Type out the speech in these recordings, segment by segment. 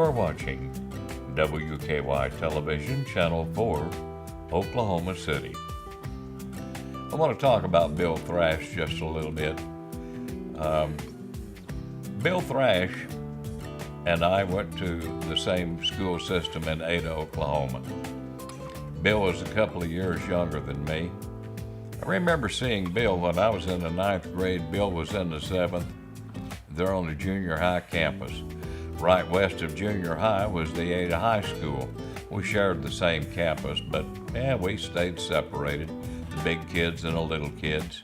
You're watching WKY Television, Channel 4, Oklahoma City. I want to talk about Bill Thrash just a little bit. Bill Thrash and I went to the same school system in Ada, Oklahoma. Bill was a couple of years younger than me. I remember seeing Bill when I was in the 9th grade. Bill was in the 7th. They're on the junior high campus. Right west of junior high was the Ada High School. We shared the same campus, but we stayed separated, the big kids and the little kids.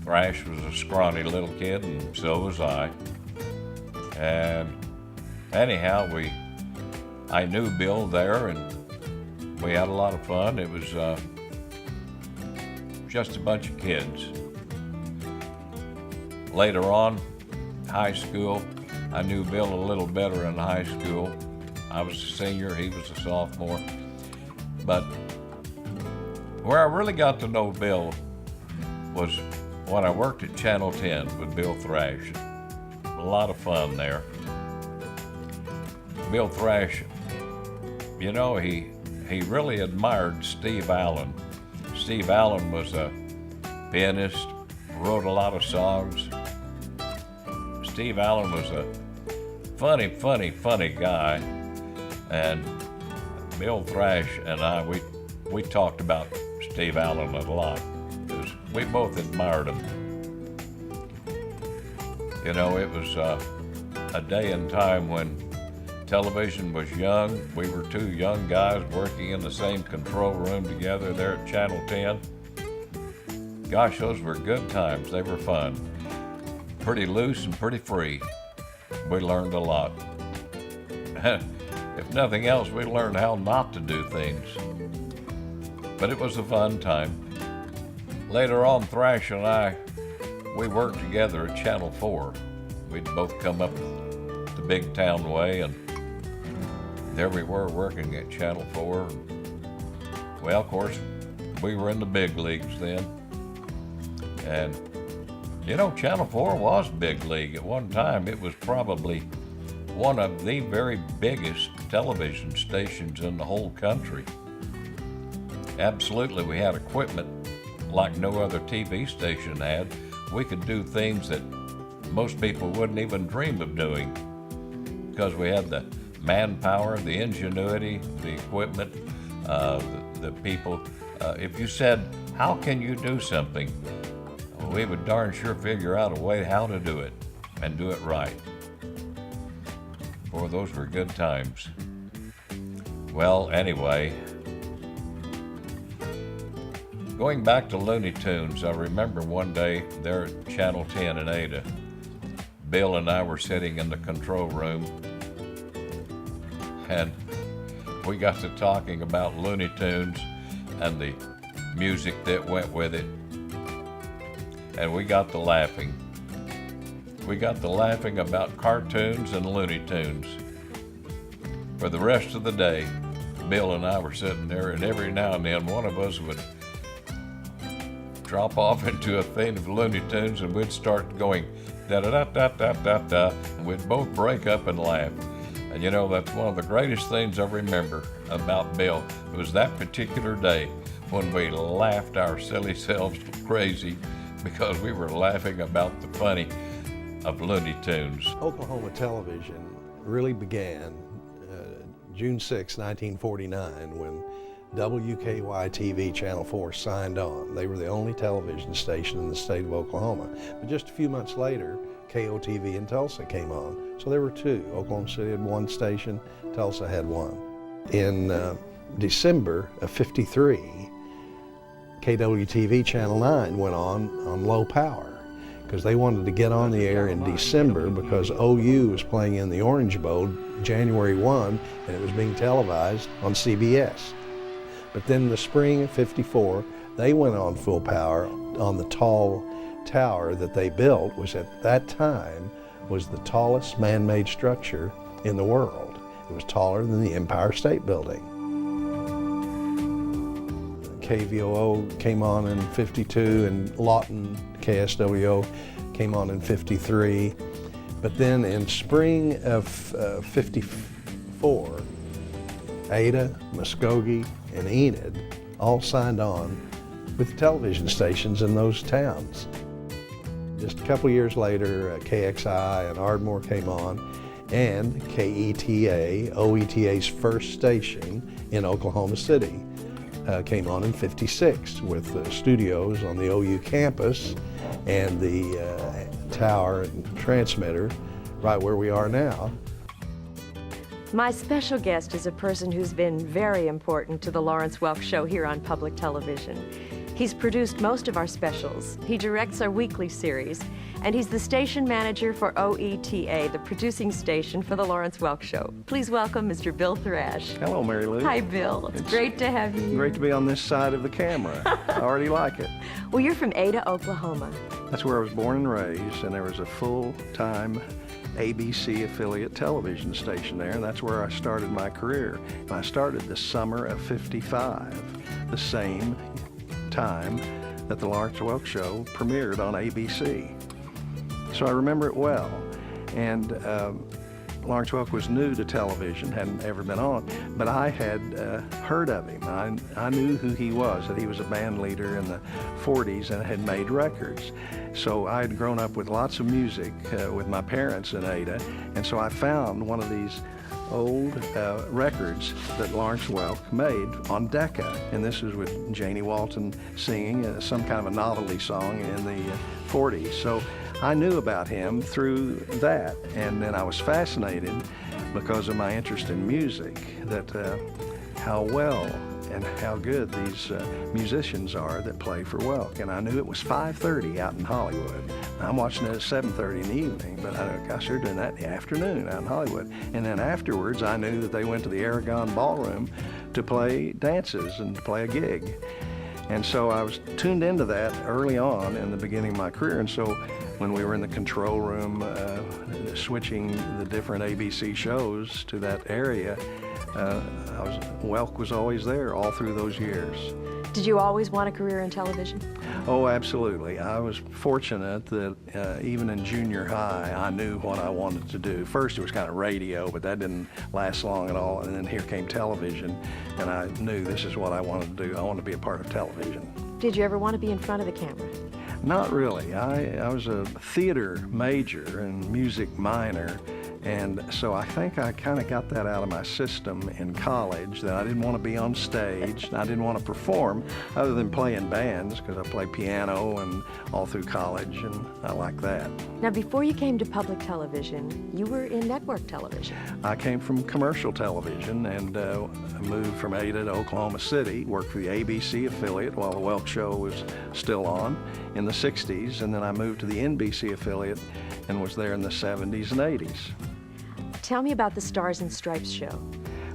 Thrash was a scrawny little kid, and so was I. And anyhow, I knew Bill there, and we had a lot of fun. It was just a bunch of kids. Later on, high school, I knew Bill a little better in high school. I was a senior, he was a sophomore. But where I really got to know Bill was when I worked at Channel 10 with Bill Thrash. A lot of fun there. Bill Thrash, you know, he really admired Steve Allen. Steve Allen was a pianist, wrote a lot of songs. Steve Allen was a funny guy, and Bill Thrash and I, we talked about Steve Allen a lot because we both admired him. You know, it was a day and time when television was young. We were two young guys working in the same control room together there at Channel 10. Gosh, those were good times. They were fun. Pretty loose and pretty free. We learned a lot. If nothing else, we learned how not to do things. But it was a fun time. Later on, Thrash and I, we worked together at Channel 4. We'd both come up the big town way, and there we were working at Channel 4. Well, of course, we were in the big leagues then. And you know, Channel 4 was big league. At one time, it was probably one of the very biggest television stations in the whole country. Absolutely, we had equipment like no other TV station had. We could do things that most people wouldn't even dream of doing because we had the manpower, the ingenuity, the equipment, the people. If you said, how can you do something? We would darn sure figure out a way how to do it and do it right. Boy, those were good times. Well, anyway, going back to Looney Tunes, I remember one day there at Channel 10 in Ada, Bill and I were sitting in the control room, and we got to talking about Looney Tunes and the music that went with it. And we got to laughing. We got to laughing about cartoons and Looney Tunes. For the rest of the day, Bill and I were sitting there, and every now and then one of us would drop off into a thing of Looney Tunes, and we'd start going da-da-da-da-da-da-da, and we'd both break up and laugh. And you know, that's one of the greatest things I remember about Bill. It was that particular day when we laughed our silly selves crazy because we were laughing about the funny of Looney Tunes. Oklahoma television really began June 6, 1949, when WKY-TV Channel 4 signed on. They were the only television station in the state of Oklahoma. But just a few months later, KOTV in Tulsa came on. So there were two. Oklahoma City had one station, Tulsa had one. In December of '53, KWTV Channel 9 went on low power because they wanted to get on the air in December because OU was playing in the Orange Bowl January 1, and it was being televised on CBS. But then in the spring of '54, they went on full power on the tall tower that they built, which at that time was the tallest man-made structure in the world. It was taller than the Empire State Building. KVOO came on in '52, and Lawton KSWO came on in '53. But then in spring of '54, Ada, Muskogee, and Enid all signed on with television stations in those towns. Just a couple years later, KXI and Ardmore came on, and KETA, OETA's first station in Oklahoma City, came on in '56 with studios on the OU campus and the tower and transmitter right where we are now. My special guest is a person who's been very important to the Lawrence Welk Show here on public television. He's produced most of our specials, he directs our weekly series, and he's the station manager for OETA, the producing station for the Lawrence Welk Show. Please welcome Mr. Bill Thrash. Hello, Mary Lou. Hi, Bill. It's great to have you. Great to be on this side of the camera. I already like it. Well, you're from Ada, Oklahoma. That's where I was born and raised, and there was a full-time ABC affiliate television station there, and that's where I started my career. And I started the summer of '55, the same time that the Lawrence Welk Show premiered on ABC. So I remember it well. And Lawrence Welk was new to television, hadn't ever been on, but I had heard of him. I knew who he was, that he was a band leader in the '40s and had made records. So I had grown up with lots of music with my parents in Ada, and so I found one of these old records that Lawrence Welk made on Decca, and this is with Janie Walton singing some kind of a novelty song in the '40s. So I knew about him through that, and then I was fascinated because of my interest in music, that how well and how good these musicians are that play for Welk. And I knew it was 5:30 out in Hollywood. I'm watching it at 7:30 in the evening, but gosh, they're doing that in the afternoon out in Hollywood. And then afterwards, I knew that they went to the Aragon Ballroom to play dances and to play a gig. And so I was tuned into that early on in the beginning of my career. And so when we were in the control room, switching the different ABC shows to that area, Welk was always there all through those years. Did you always want a career in television? Oh, absolutely. I was fortunate that even in junior high, I knew what I wanted to do. First, it was kind of radio, but that didn't last long at all. And then here came television, and I knew this is what I wanted to do. I wanted to be a part of television. Did you ever want to be in front of the camera? Not really. I was a theater major and music minor, and so I think I kind of got that out of my system in college, that I didn't want to be on stage, and I didn't want to perform other than play in bands, because I played piano and all through college, and I like that. Now, before you came to public television, you were in network television. I came from commercial television, and I moved from Ada to Oklahoma City, worked for the ABC affiliate while the Welk Show was still on in the '60s, and then I moved to the NBC affiliate and was there in the '70s and '80s. Tell me about the Stars and Stripes show.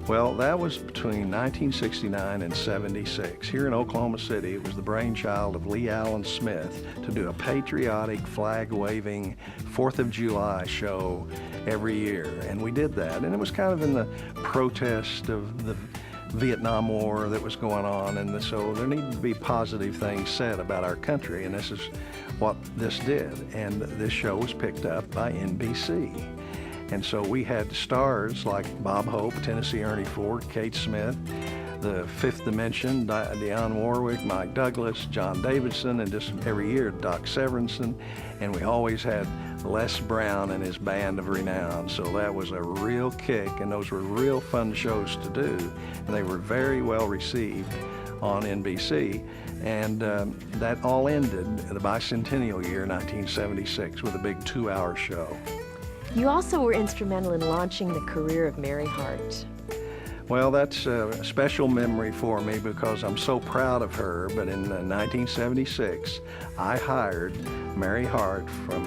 Well, that was between 1969 and '76. Here in Oklahoma City, it was the brainchild of Lee Allen Smith to do a patriotic, flag-waving 4th of July show every year. And we did that. And it was kind of in the protest of the Vietnam War that was going on. And so there needed to be positive things said about our country. And this is what this did. And this show was picked up by NBC. And so we had stars like Bob Hope, Tennessee Ernie Ford, Kate Smith, the Fifth Dimension, Dionne Warwick, Mike Douglas, John Davidson, and just every year Doc Severinsen. And we always had Les Brown and his band of renown. So that was a real kick, and those were real fun shows to do. And they were very well received on NBC. And that all ended the bicentennial year, 1976, with a big 2-hour show. You also were instrumental in launching the career of Mary Hart. Well, that's a special memory for me because I'm so proud of her. But in 1976, I hired Mary Hart from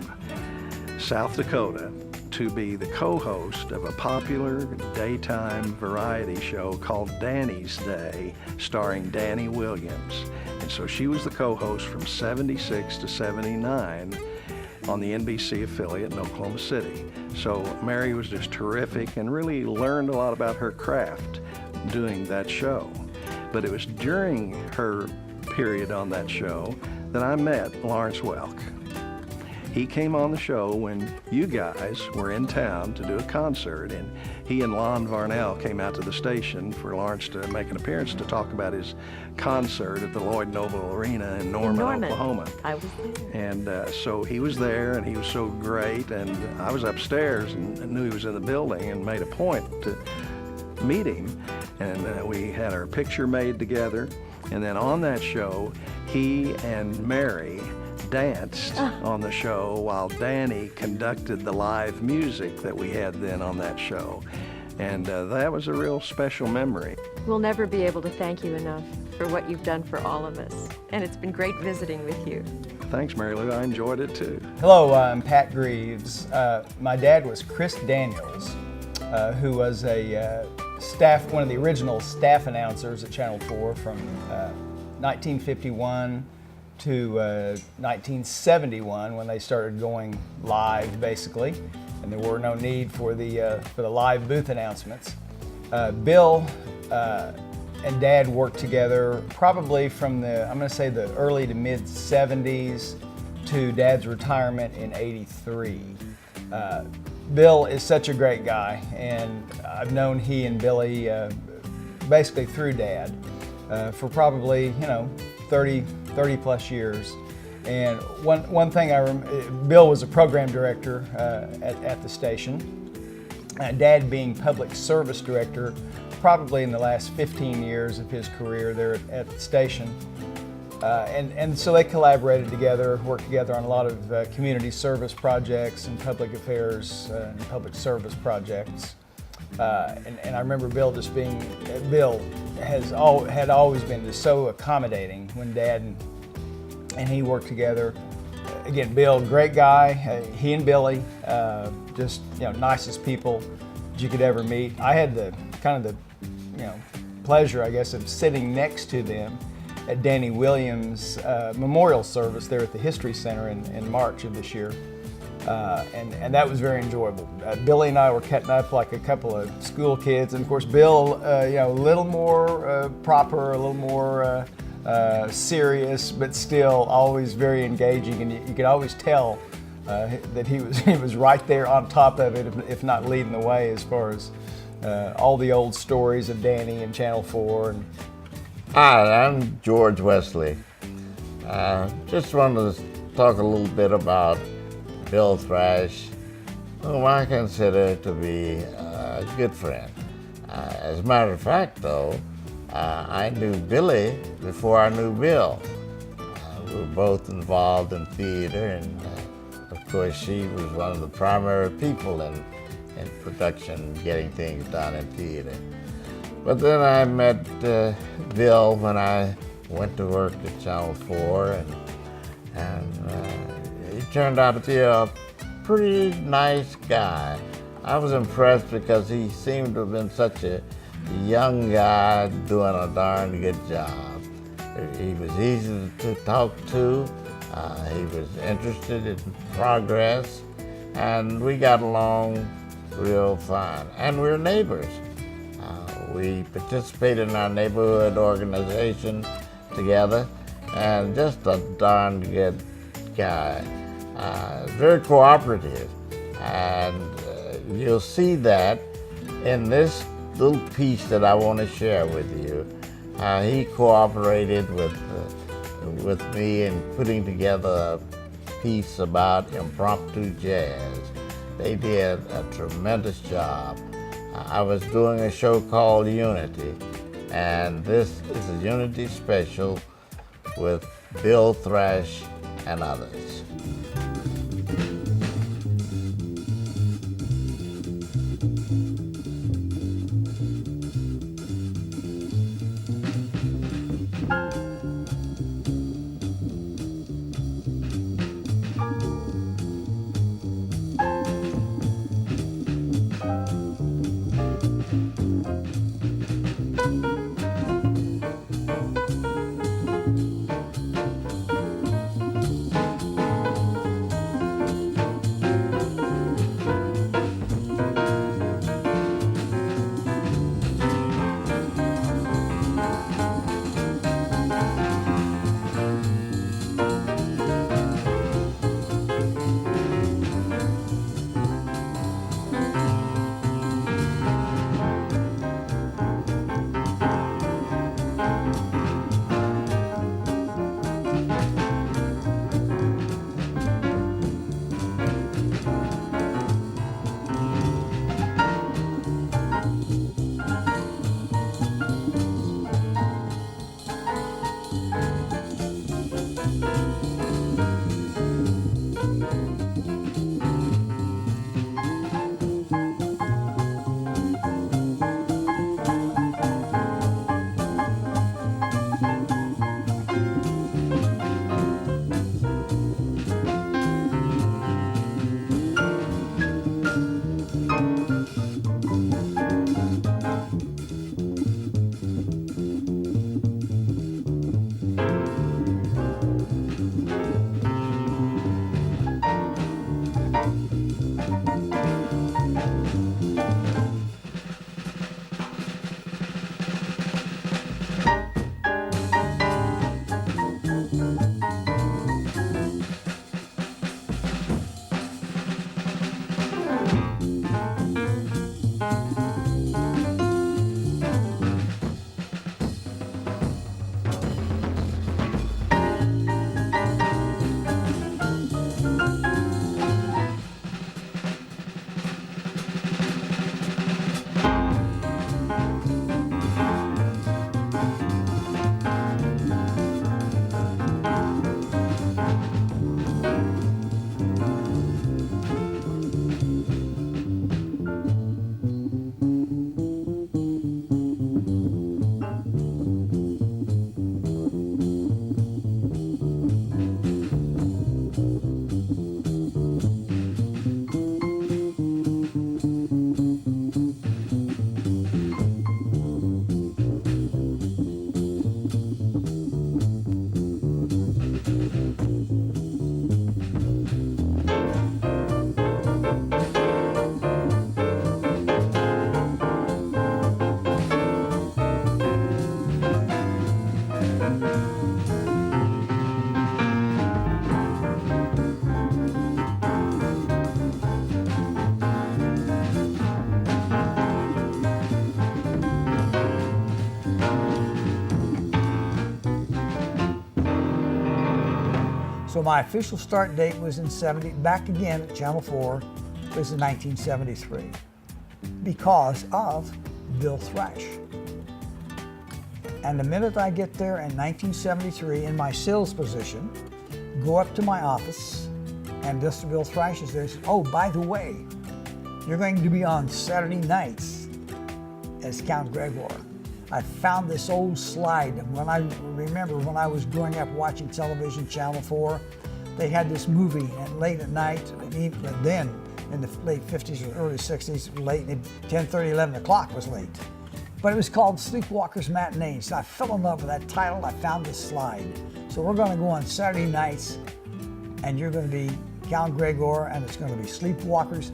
South Dakota to be the co-host of a popular daytime variety show called Danny's Day, starring Danny Williams. And so she was the co-host from '76 to '79 on the NBC affiliate in Oklahoma City. So Mary was just terrific and really learned a lot about her craft doing that show. But it was during her period on that show that I met Lawrence Welk. he came on the show when you guys were in town to do a concert, and he and Lon Varnell came out to the station for Lawrence to make an appearance to talk about his concert at the Lloyd Noble Arena in Norman, Oklahoma. I was there. And so he was there, and he was so great, and I was upstairs and knew he was in the building and made a point to meet him, and we had our picture made together. And then on that show, he and Mary danced on the show while Danny conducted the live music that we had then on that show. And that was a real special memory. We'll never be able to thank you enough for what you've done for all of us. And it's been great visiting with you. Thanks, Mary Lou. I enjoyed it too. Hello, I'm Pat Greaves. My dad was Chris Daniels, who was a one of the original staff announcers at Channel 4 from 1951 to 1971, when they started going live, basically, and there were no need for the live booth announcements. Bill and Dad worked together probably from I'm going to say the early to mid 70s to Dad's retirement in '83. Bill is such a great guy, and I've known he and Billy basically through Dad for probably 30 plus years. And one thing Bill was a program director at the station. Dad being public service director probably in the last 15 years of his career there at the station. And so they collaborated together, worked together on a lot of community service projects and public affairs and public service projects. And I remember Bill had always been just so accommodating when Dad and he worked together. Again, Bill, great guy. He and Billy, just nicest people that you could ever meet. I had the pleasure, I guess, of sitting next to them at Danny Williams' memorial service there at the History Center in March of this year. And that was very enjoyable. Billy and I were cutting up like a couple of school kids, and of course Bill, a little more proper, a little more serious, but still always very engaging, and you could always tell that he was right there on top of it, if not leading the way as far as all the old stories of Danny and Channel 4. Hi, I'm George Wesley. Just wanted to talk a little bit about Bill Thrash, whom I consider to be a good friend. As a matter of fact, though, I knew Billy before I knew Bill. We were both involved in theater, and of course she was one of the primary people in production, getting things done in theater. But then I met Bill when I went to work at Channel 4, and he turned out to be a pretty nice guy. I was impressed because he seemed to have been such a young guy doing a darn good job. He was easy to talk to. He was interested in progress, and we got along real fine. And we're neighbors. We participated in our neighborhood organization together, and just a darn good guy. Very cooperative, and you'll see that in this little piece that I want to share with you. He cooperated with me in putting together a piece about impromptu jazz. They did a tremendous job. I was doing a show called Unity, and this is a Unity special with Bill Thrash and others. So my official start date was back again at Channel 4, was in 1973, because of Bill Thrash. And the minute I get there in 1973 in my sales position, go up to my office, and Mr. Bill Thrash is there and says, oh, by the way, you're going to be on Saturday nights as Count Gregor. I found this old slide. When I remember when I was growing up watching television, Channel 4, they had this movie, and late at night, even then in the late 50s or early 60s, late 10:30, 11 o'clock was late. But it was called Sleepwalkers Matinee. So I fell in love with that title. I found this slide. So we're going to go on Saturday nights, and you're going to be Count Gregor, and it's going to be Sleepwalkers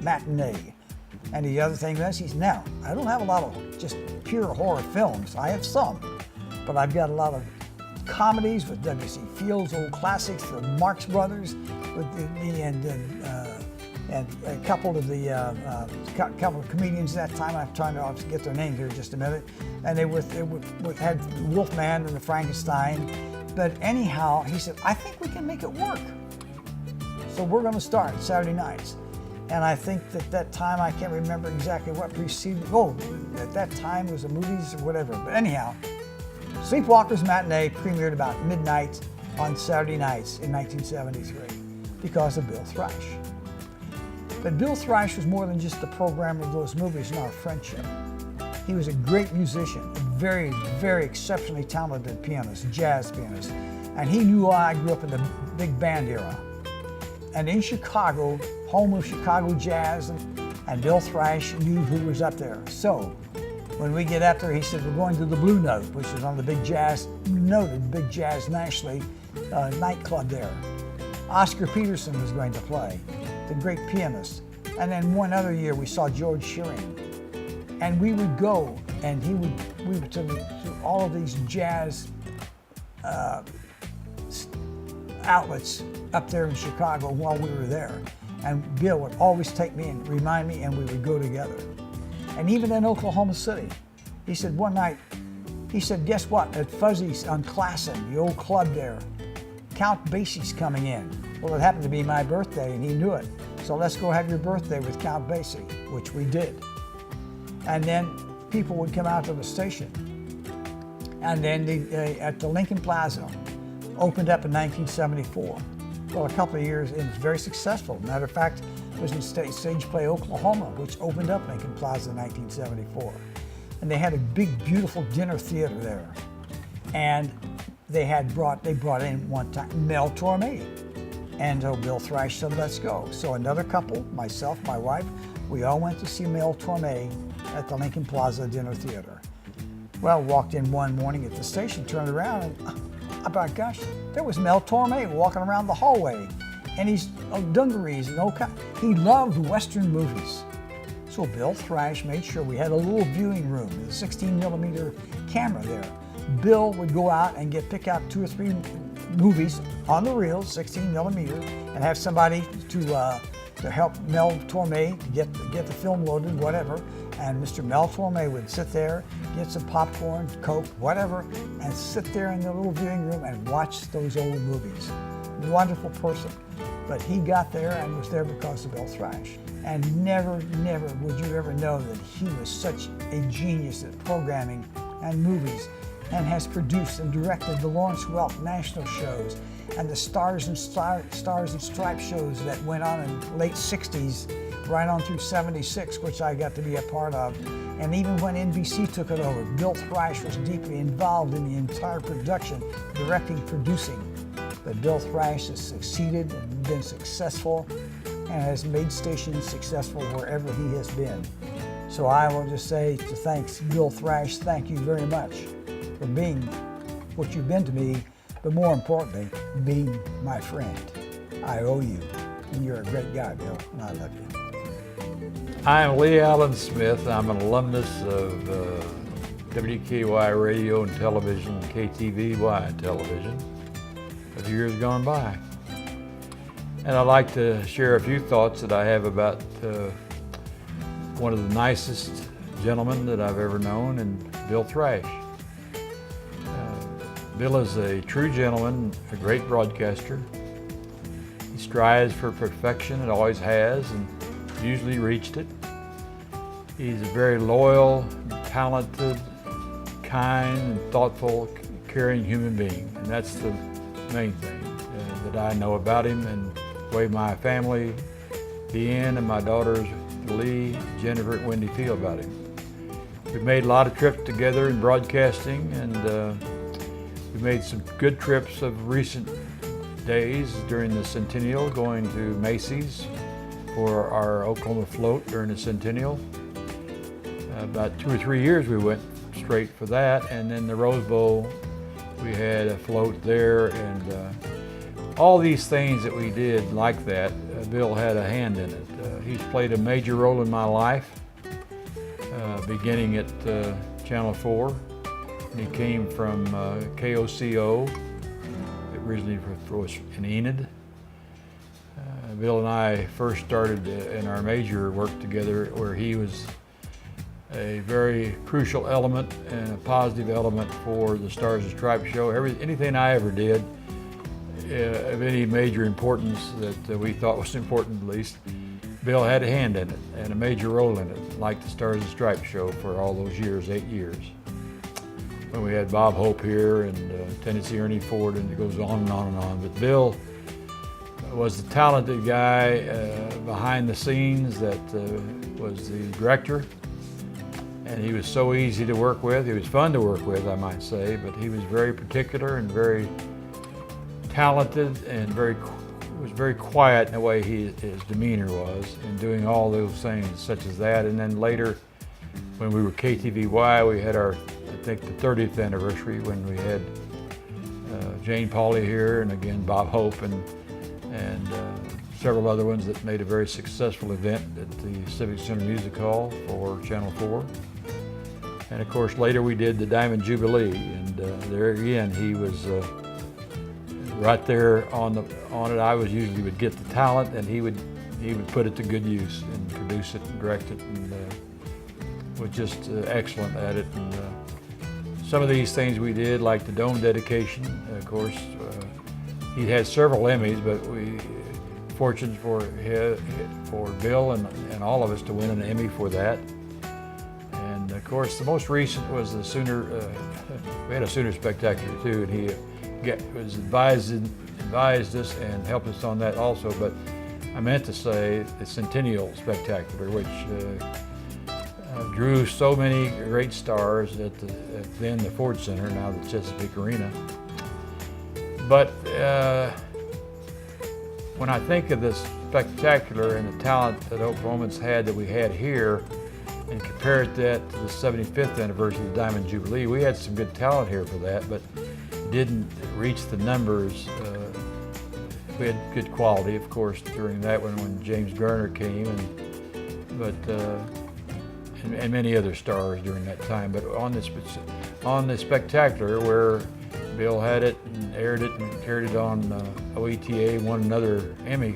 Matinee. And the other thing is, now, I don't have a lot of just pure horror films. I have some, but I've got a lot of comedies with W.C. Fields, old classics, the Marx Brothers, with and a couple of couple of comedians at that time. I'm trying to get their names here in just a minute. And they had Wolfman and the Frankenstein. But anyhow, he said, I think we can make it work. So we're going to start Saturday nights. And I think that time, I can't remember exactly what preceded. Oh, at that time it was the movies or whatever. But anyhow, Sleepwalkers Matinee premiered about midnight on Saturday nights in 1973 because of Bill Thrash. But Bill Thrash was more than just the programmer of those movies in our friendship. He was a great musician, a very, very exceptionally talented pianist, jazz pianist. And he knew I grew up in the big band era. And in Chicago, home of Chicago jazz, and Bill Thrash knew who was up there. So when we get up there, he said, we're going to the Blue Note, which is on the big jazz, noted big jazz nationally nightclub there. Oscar Peterson was going to play, the great pianist. And then one other year we saw George Shearing. And we would go, and we would to all of these jazz outlets up there in Chicago while we were there. And Bill would always take me and remind me, and we would go together. And even in Oklahoma City, he said one night, he said, guess what, at Fuzzy's on Classen, the old club there, Count Basie's coming in. Well, it happened to be my birthday, and he knew it. So let's go have your birthday with Count Basie, which we did. And then people would come out to the station. And then at the Lincoln Plaza, opened up in 1974. Well, a couple of years, it was very successful. Matter of fact, it was in Stage Play, Oklahoma, which opened up Lincoln Plaza in 1974. And they had a big, beautiful dinner theater there. And they brought in one time Mel Torme. And so Bill Thrash said, let's go. So another couple, myself, my wife, we all went to see Mel Torme at the Lincoln Plaza Dinner Theater. Well, walked in one morning at the station, turned around, and oh gosh, there was Mel Torme walking around the hallway, and he's dungarees and all kind. He loved Western movies. So Bill Thrash made sure we had a little viewing room with a 16mm camera there. Bill would go out and pick out 2 or 3 movies on the reel, 16mm, and have somebody to help Mel Torme get the film loaded, whatever. And Mr. Mel Torme would sit there, get some popcorn, Coke, whatever, and sit there in the little viewing room and watch those old movies. Wonderful person. But he got there and was there because of Bill Thrash. And never, never would you ever know that he was such a genius at programming and movies, and has produced and directed the Lawrence Welk national shows and the Stars and Stripes shows that went on in the late 60s, right on through 76, which I got to be a part of. And even when NBC took it over, Bill Thrash was deeply involved in the entire production, directing, producing. But Bill Thrash has succeeded and been successful and has made stations successful wherever he has been. So I will just say to thanks Bill Thrash, thank you very much for being what you've been to me, but more importantly, being my friend. I owe you, and you're a great guy, Bill, and I love you. I'm Lee Allen Smith. I'm an alumnus of WKY Radio and Television, KTVY Television, of years gone by. And I'd like to share a few thoughts that I have about one of the nicest gentlemen that I've ever known, and Bill Thrash. Bill is a true gentleman, a great broadcaster. He strives for perfection and always has, and usually reached it. He's a very loyal, talented, kind, and thoughtful, caring human being, and that's the main thing that I know about him, and the way my family, Deanne and my daughters, Lee, Jennifer, and Wendy feel about him. We've made a lot of trips together in broadcasting, and we made some good trips of recent days during the Centennial, going to Macy's for our Oklahoma float during the Centennial. About 2 or 3 years we went straight for that, and then the Rose Bowl, we had a float there, and all these things that we did like that, Bill had a hand in it. He's played a major role in my life, beginning at Channel 4. He came from KOCO, originally was in Enid. Bill and I first started in our major work together, where he was a very crucial element and a positive element for the Stars and Stripes show. Anything I ever did of any major importance that we thought was important, at least, Bill had a hand in it and a major role in it, like the Stars and Stripes show for all those years, 8 years. When we had Bob Hope here and Tennessee Ernie Ford, and it goes on and on and on. But Bill was the talented guy behind the scenes that was the director. And he was so easy to work with. He was fun to work with, I might say, but he was very particular and very talented, and was very quiet in the way his demeanor was in doing all those things such as that. And then later, when we were KTVY, we had our, I think, the 30th anniversary, when we had Jane Pauley here, and again Bob Hope, and several other ones that made a very successful event at the Civic Center Music Hall for Channel 4. And of course, later we did the Diamond Jubilee, and there again he was right there on it. I usually would get the talent, and he would put it to good use and produce it and direct it, and was just excellent at it. And some of these things we did, like the dome dedication, of course, he had several Emmys, but we fortunate for Bill and all of us to win an Emmy for that. And of course, the most recent was the Sooner. We had a Sooner Spectacular too, and he was advised us and helped us on that also. But I meant to say the Centennial Spectacular, which drew so many great stars at then the Ford Center, now the Chesapeake Arena. But when I think of this spectacular and the talent that Oklahomans had that we had here, and compare that to the 75th anniversary of the Diamond Jubilee, we had some good talent here for that, but didn't reach the numbers. We had good quality, of course, during that one when James Garner came, and many other stars during that time. But on the spectacular, where Bill had it and aired it and carried it on OETA, won another Emmy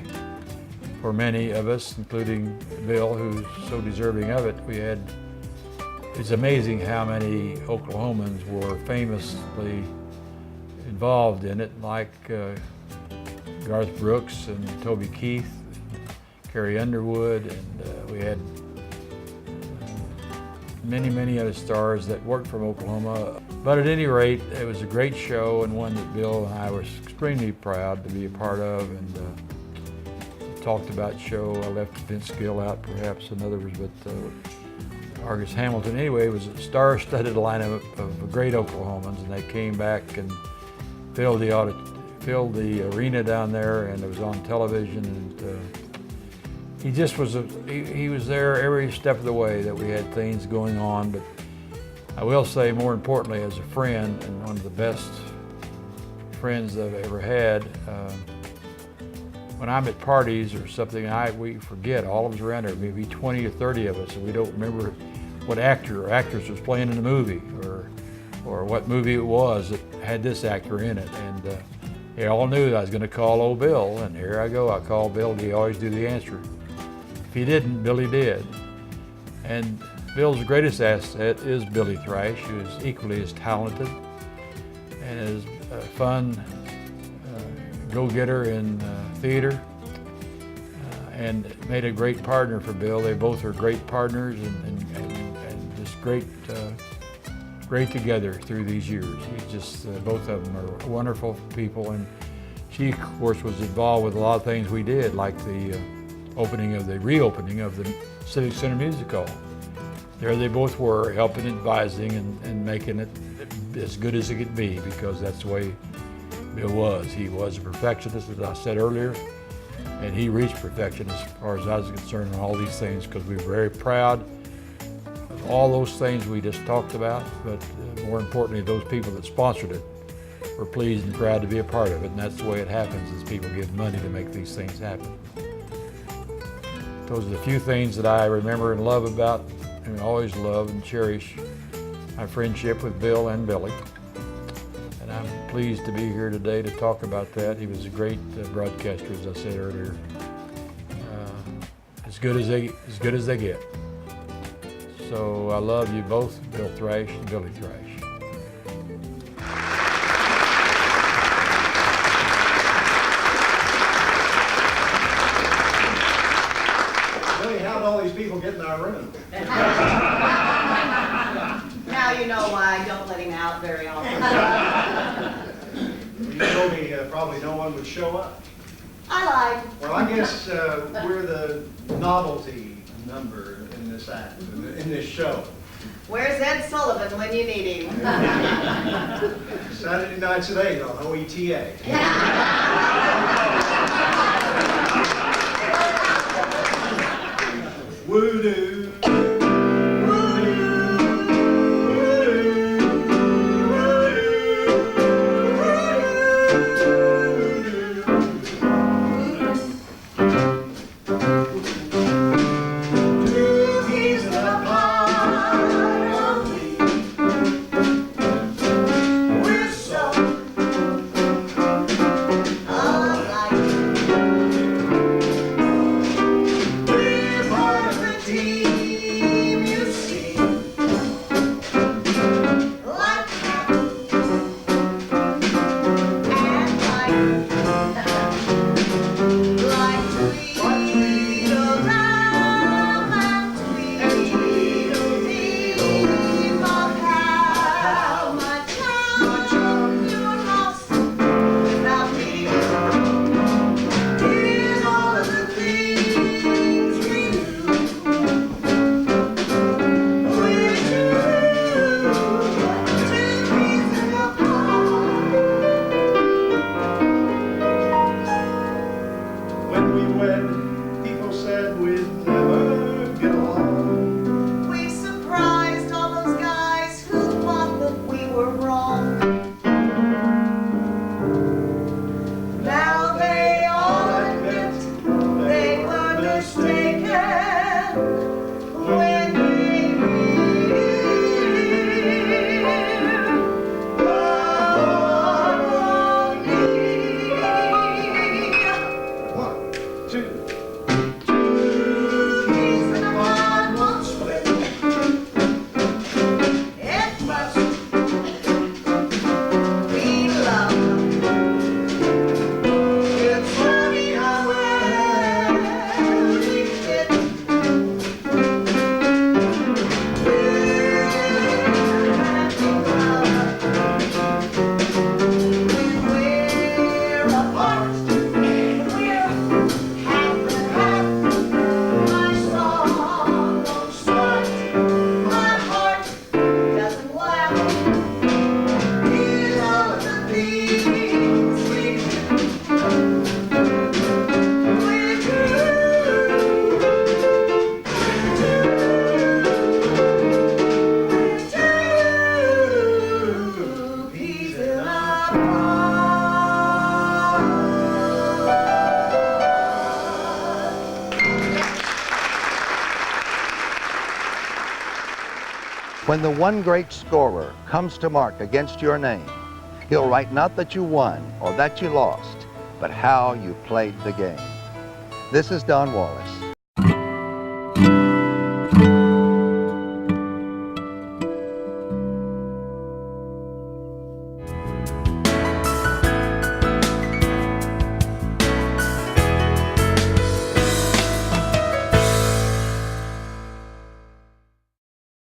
for many of us, including Bill, who's so deserving of it. It's amazing how many Oklahomans were famously involved in it, like Garth Brooks and Toby Keith, Carrie Underwood, and we had many other stars that worked from Oklahoma. But at any rate, it was a great show, and one that Bill and I were extremely proud to be a part of, and talked about show. I left Vince Gill out, perhaps, and others, but Argus Hamilton, anyway, was a star-studded lineup of great Oklahomans, and they came back and filled the arena down there, and it was on television, and he just was he was there every step of the way that we had things going on. But I will say, more importantly, as a friend, and one of the best friends I've ever had, when I'm at parties or something, we forget, all of us around there, maybe 20 or 30 of us, and we don't remember what actor or actress was playing in the movie, or what movie it was that had this actor in it. And they all knew that I was going to call old Bill, and here I go. I call Bill. He always do the answer. If he didn't, Billy did. And Bill's greatest asset is Billy Thrash, who is equally as talented and as fun go-getter in theater, and made a great partner for Bill. They both are great partners and just great together through these years. He's just, both of them are wonderful people, and she, of course, was involved with a lot of things we did, like the reopening of the Civic Center Music Hall. There they both were, helping, advising, and making it as good as it could be, because that's the way Bill was. He was a perfectionist, as I said earlier, and he reached perfection as far as I was concerned on all these things, because we were very proud of all those things we just talked about, but more importantly, those people that sponsored it were pleased and proud to be a part of it, and that's the way it happens, is people give money to make these things happen. Those are the few things that I remember and love about, and always love and cherish my friendship with Bill and Billy. And I'm pleased to be here today to talk about that. He was a great broadcaster, as I said earlier. As good as they get. So I love you both, Bill Thrash and Billy Thrash. Billy, how'd all these people get in our room? Now you know why I don't let him out very often. You told me probably no one would show up. I lied. Well, I guess we're the novelty number in this act, in this show. Where's Ed Sullivan when you need him? Saturday nights at 8 on WKY-TV. Voodoo. When the one great scorer comes to mark against your name, he'll write not that you won or that you lost, but how you played the game. This is Don Wallace.